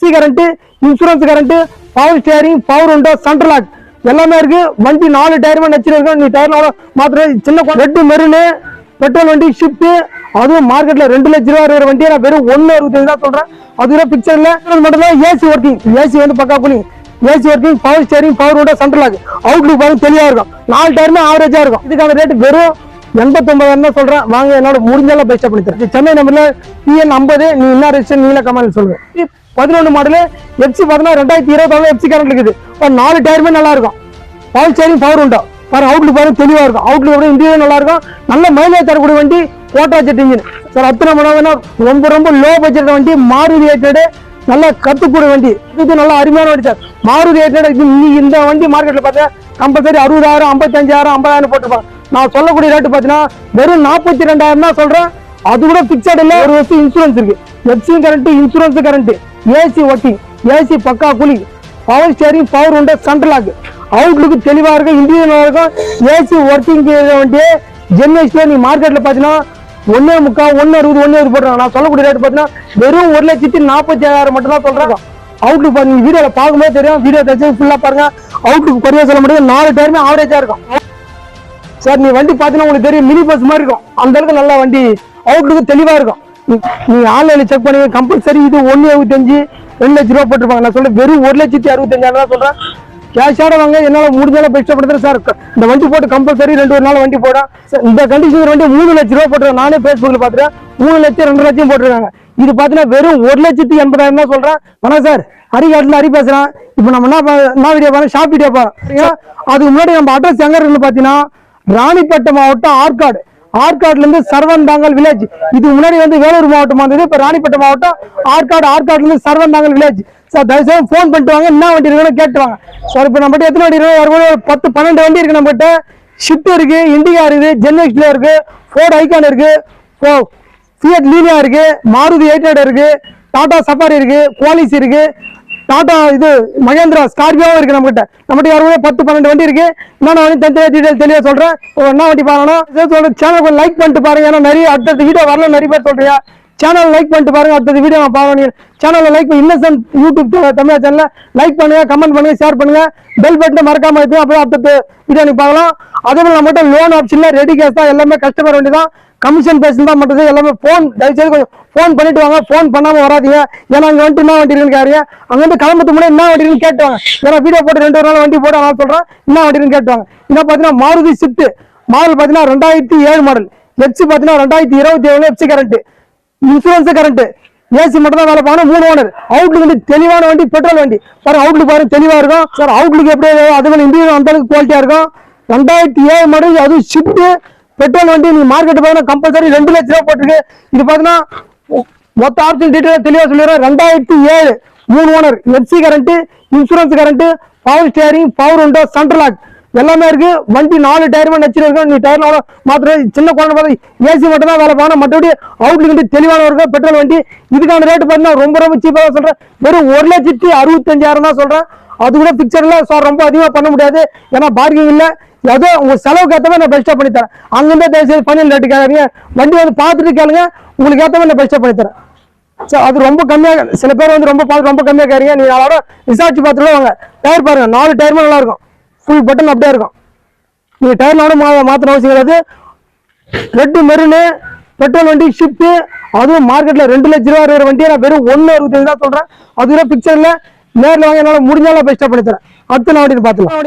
FC current, insurance current, power steering, power window, central lock எல்லாமே இருக்கு. வண்டி 4 டயருமே நச்சிருக்கோம். நீ டயர் மாத்திர சின்ன ரெட் மெரூனு பெட்ரோல் வண்டி ஷிஃப்ட், அதுவும் மார்க்கெட்ல 2 லட்ச ரூபா இருக்கிற வண்டியை நான் வெறும் 1.65 தான் சொல்றேன். அதுவே பிக்சர்ல மட்டும் தான் ஏசி ஒர்க்கிங், ஏசி வந்து பக்கா பண்ணி AC working, power steering, power window, central lock, outlook பாருங்க தெளிவா இருக்கும். 4 டயருமே ஆவரேஜா இருக்கும். இதுக்கான ரேட் வெறும் 89,000 தான் சொல்றேன். வாங்க, என்னோட முடிஞ்சாலும் பெஸ்டா பண்ணி தரேன். சென்னை நம்பர்ல PN 50. நீ என்ன ரெஜிஸ்ட்ரேஷன் நீல கமெண்ட் சொல்லுங்க. 11 மாடல் எஃப்சி பார்த்தீங்கன்னா 2021 எஃப்சி கரண்ட் இருக்குது. 4 டயருமே நல்லா இருக்கும். பவர் ஸ்டியரிங், பவர் விண்டோ பாருங்க, அவுட்லுக் பாருங்க தெளிவா இருக்கும். அவுட்லுக் இன்டீரியர் நல்லா இருக்கும். நல்ல மைலேஜ் தரக்கூடிய வண்டி, கோட்டா ஜெட் இன்ஜின் சார். அத்தனை மணி ரொம்ப ரொம்ப லோ பட்ஜெட் வண்டி, மாருதி 800 நல்லா கத்துக்கூடிய வண்டி. இது நல்ல அருமையான வண்டி சார். மாருதி 800 இந்த வண்டி மார்க்கெட்ல பார்த்தா கம்பல்சரி 60,000, 55,000, 50,000 போட்டுருப்பாங்க. நான் சொல்லக்கூடிய ரேட்டு பார்த்தீங்கன்னா வெறும் 42,000 தான் சொல்றேன். அது கூட பிக்சட் இல்ல. ஒரு வருஷம் இன்சூரன்ஸ் இருக்கு. FC current, insurance current, AC working, AC பக்கா cooling, power steering, power window, central lock, outlook தெளிவா இருக்கும். இன்டீரியர் நல்லா இருக்கும். ஏசி ஒர்க்கிங் வண்டி ஜென்எஸ்ல நீ மார்க்கெட்ல பாத்தீங்கன்னா 1.3, 1.60, 1.70 போட்டுருக்காங்க. நான் சொல்லக்கூடிய ரேட் பாத்தீங்கன்னா வெறும் 1,45,000 மட்டும் தான் சொல்றேன். அவுட்லுக் பாருங்க, வீடியோல பார்க்கும்போது தெரியும். வீடியோ தச்சு ஃபுல்லா பாருங்க. அவுட்லுக் குறைய சொல்ல முடியாது. 4 டயருமே ஆவரேஜா இருக்கும் சார். நீ வண்டி பாத்தீங்கன்னா உங்களுக்கு தெரியும், மினி பஸ் மாதிரி இருக்கும். அந்த அளவுக்கு நல்ல வண்டி, அவுட்லுக் தெளிவா இருக்கும். நீ ஆன்லைன்ல செக் பண்ணுங்க. கம்பல்சரி இது 1.75, 2 லட்ச ரூபா போட்டுருப்பாங்க. நான் சொல்ல வெறும் 1,65,000 தான் சொல்றேன். கேஷோட வாங்க, என்னால முடிஞ்சாலும் பெஸ்ட் படுத்துறேன் சார். இந்த வண்டி போட்டு கம்பல்சரி 2 நாள் வண்டி போடும். இந்த கண்டிஷன் வண்டி 3 லட்ச ரூபா போட்டுருக்கேன். நானே பேஸ்புக்ல பாத்துறேன். 3 லட்சம் 2 லட்சம் போட்டுருக்காங்க. இது பாத்தீங்கன்னா வெறும் 1,80,000 தான் சொல்றேன். வணக்கம் சார், ஹரிகாட்டுல ஹரி பேசுறேன். இப்ப நம்ம என்ன வீடியோ பாருங்க, ஷாப் வீடியோ பாருங்க. அதுக்கு முன்னாடி நம்ம அட்ரஸ் எங்க இருக்குன்னு பாத்தீங்கன்னா ராணிப்பேட்டை மாவட்டம் ஆற்காடு. ஆற்காடுல இருந்து சர்வந்தாங்கல் வில்லேஜ். இதுக்கு முன்னாடி வந்து வேலூர் மாவட்டம் வந்தது. இப்ப ராணிப்பேட்டை மாவட்டம் ஆற்காடு. ஆற்காடுல இருந்து சர்வந்தாங்கல் வில்லேஜ். சார் தயவுசெய்து போன் பண்ணிட்டு வாங்க, என்ன வண்டி இருக்குன்னு கேட்டுவாங்க சார். இப்ப நம்ம எத்தனை வண்டி இருக்கு? 10-12 வண்டி இருக்கு நம்ம கிட்ட. ஷிஃப்ட் இருக்கு, இண்டிகா இருக்கு, ஜென்எக்ஸ்ல இருக்கு, ஃபோர்ட் ஐகான் இருக்கு, ஃபியட் லீனியா இருக்கு, மாருதி 800 இருக்கு, டாடா சஃபாரி இருக்கு, குவாலிஸ் இருக்கு, டாடா இது மகேந்திரா ஸ்கார்பியோவும் இருக்கு நம்ம கிட்ட. நம்ம 10-12 வண்டி இருக்கு. என்னென்ன வண்டி டீடைல் தெளிவா சொல்றேன். என்ன வண்டி பாருங்க. சேனல் லைக் பண்ணிட்டு பாருங்க. ஏன்னா நிறைய அடுத்த வீடியோ வரல, நிறைய பேர் சொல்றீங்க. சேனல் லைக் பண்ணிட்டு பாருங்க. அடுத்த வீடியோ நான் பாருங்க. சேனலை லைக் பண்ணி இன்னசென்ட் யூடியூப் தமிழ் சேனல்ல லைக் பண்ணுங்க, கமெண்ட் பண்ணுங்க, ஷேர் பண்ணுங்க, பெல் பட்டனை மறக்காம இருக்கு. அப்புறம் அடுத்த வீடியோ நீங்க பார்க்கலாம். அதே மாதிரி நம்ம லோன் ஆப்ஷன்ல ரெடி கேஷ் தான். எல்லாமே கஸ்டமர் வண்டி தான். கமிஷன் பேஸ் தான் பண்றது. எல்லாமே போன் தயவுசெய்து கொஞ்சம் போன் பண்ணிட்டு வாங்க. போன் பண்ணாம வராதீங்க. ஏன்னா அங்க வந்துட்டு என்ன வண்டி இருக்குன்னு கேட்குறீங்க. அங்க வந்து கிளம்புறதுக்கு முன்னாடி என்ன வண்டி இருக்குன்னு கேட்டுவாங்க. ஏன்னா வீடியோ போட்டு 2 நாள் வண்டி போட்டு நான் சொல்றேன் என்ன வண்டி இருக்குன்னு கேட்டுவாங்க. என்ன பாத்தீங்கன்னா மாருதி ஸ்விஃப்ட் மாடல் பாத்தீங்கன்னா 2007 மாடல். எஃப்சி பாத்தீங்கன்னா 2027 FC current, insurance current, AC மட்டும் தான் வேலை பார்க்கணும். 3 ஓனர். அவுட்லுக் வண்டி தெளிவான வண்டி, பெட்ரோல் வண்டி பாருங்க. அவுட்லுக் பாருங்க தெளிவா இருக்கும் சார். அவுட்லுக் எப்படி அதுக்கு இன்டீரியர் அந்த அளவுக்கு குவாலிட்டியா இருக்கும். 2007 மாடல், அதுவும் ஷிஃப்ட் பெட்ரோல் வண்டி. நீங்க மார்க்கெட் பாத்தீங்கன்னா கம்பல்சரி 2 லட்ச ரூபா போட்டுருக்கு. இது பாத்தீங்கன்னா மொத்த ஆப்ஷன் டீடைல் தெளிவா சொல்லிடுறேன். 2007 3 owner, FC current, insurance current, power steering, power window, central lock எல்லாமே இருக்கு. வண்டி 4 டயருமே நச்சிருக்கோம். நீ டயர் மாத்திர சின்ன குழந்தை பார்த்து ஏசி மட்டும் தான் வேலை பார்க்கணும். மற்றபடி அவுட்லுக் வண்டி தெளிவான இருக்கும். பெட்ரோல் வண்டி. இதுக்கான ரேட்டு பார்த்தீங்கன்னா ரொம்ப ரொம்ப சீப்பா தான் சொல்றேன். வெறும் 1,65,000 தான் சொல்றேன். அது கூட பிக்சர்ல சார் ரொம்ப அதிகமா பண்ண முடியாது. ஏன்னா பார்க்கிங் இல்ல. ஏதோ உங்க செலவுக்கு ஏற்ற மாதிரி நான் பெஸ்டா பண்ணி தரேன். அங்கிருந்தே தயவுசெய்து ஃபைனல் ரேட்டு கேட்காதீங்க. வண்டி வந்து பார்த்துட்டு கேளுங்க. உங்களுக்கு ஏற்ற மாதிரி நான் பெஸ்டா பண்ணி தரேன் சார். அது ரொம்ப கம்மியாக, சில பேர் வந்து ரொம்ப பார்த்து ரொம்ப கம்மியாக கேட்குறீங்க. நீங்க அதோட விசாரிச்சு பார்த்துட்டு வாங்க. டயர் பாருங்க, 4 டயருமே நல்லா இருக்கும். ஃபுல் பட்டன் அப்படியே இருக்கும். நீங்க டயர்னாலும் மாத்திர அவசியம் கிடையாது. ரெட் மெரூனு பெட்ரோல் வண்டி ஷிஃப்ட், அதுவும் மார்க்கெட்ல 2 லட்ச ரூபா இருக்கிற வண்டியை நான் வெறும் 1.65 தான் சொல்றேன். அது கூட பிக்சர்ல நேரில் வாங்க. என்னால முடிஞ்சாலும் பெஸ்டா பண்ணி தரேன். அடுத்த நான் வண்டி பார்த்துக்கலாம்.